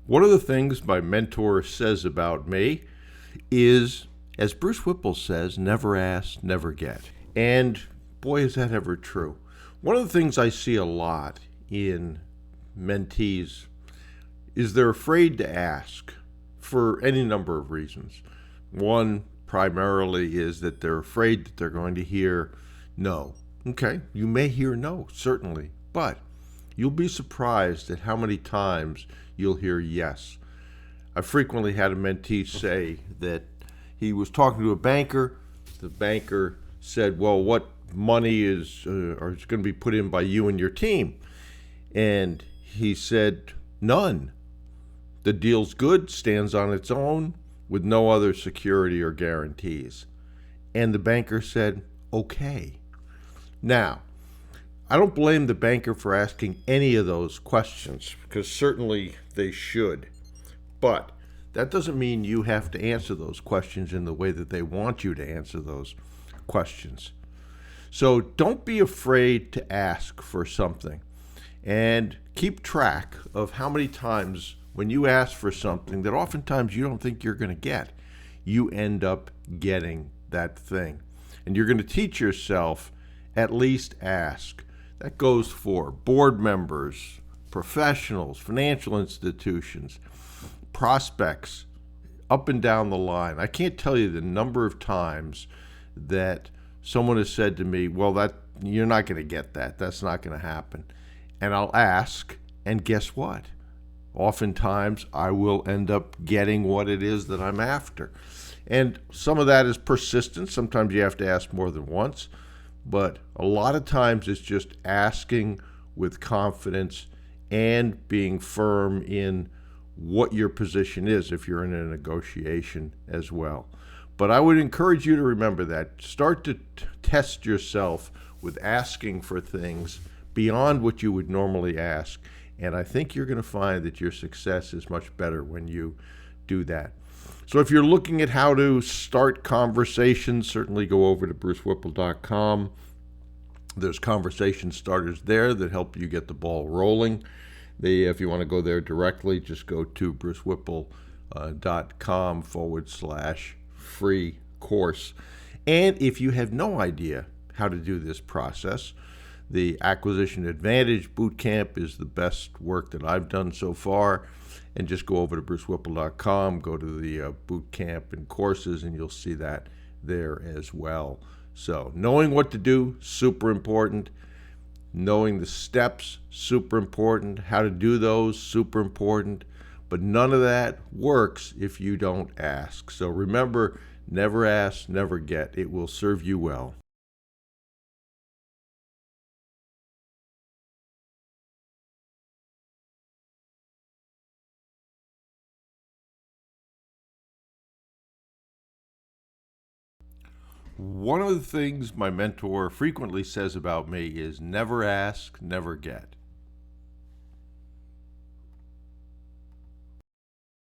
One of the things my mentor says about me is, as Bruce Whipple says, never ask, never get. And boy, is that ever true. One of the things I see a lot in mentees is they're afraid to ask for any number of reasons. One primarily is that they're afraid that they're going to hear no. Okay, you may hear no, certainly, but you'll be surprised at how many times you'll hear yes. I frequently had a mentee say that he was talking to a banker. The banker said, "Well, what money is going to be put in by you and your team?" And he said, "None. The deal's good, stands on its own, with no other security or guarantees." And the banker said, "Okay." Now, I don't blame the banker for asking any of those questions, because certainly they should. But that doesn't mean you have to answer those questions in the way that they want you to answer those questions. So don't be afraid to ask for something, and keep track of how many times when you ask for something that oftentimes you don't think you're going to get, you end up getting that thing. And you're going to teach yourself at least ask. That goes for board members, professionals, financial institutions, prospects, up and down the line. I can't tell you the number of times that someone has said to me, "Well, that you're not going to get that. That's not going to happen." And I'll ask, and guess what? Oftentimes I will end up getting what it is that I'm after. And some of that is persistence. Sometimes you have to ask more than once. But a lot of times it's just asking with confidence and being firm in what your position is if you're in a negotiation as well. But I would encourage you to remember that. Start to test yourself with asking for things beyond what you would normally ask. And I think you're going to find that your success is much better when you do that. So if you're looking at how to start conversations, certainly go over to brucewhipple.com. There's conversation starters there that help you get the ball rolling. If you want to go there directly, just go to brucewhipple.com/free course. And if you have no idea how to do this process, the Acquisition Advantage Bootcamp is the best work that I've done so far. And just go over to brucewhipple.com, go to the bootcamp and courses, and you'll see that there as well. So knowing what to do, super important. Knowing the steps, super important. How to do those, super important. But none of that works if you don't ask. So remember, never ask, never get. It will serve you well. One of the things my mentor frequently says about me is never ask, never get.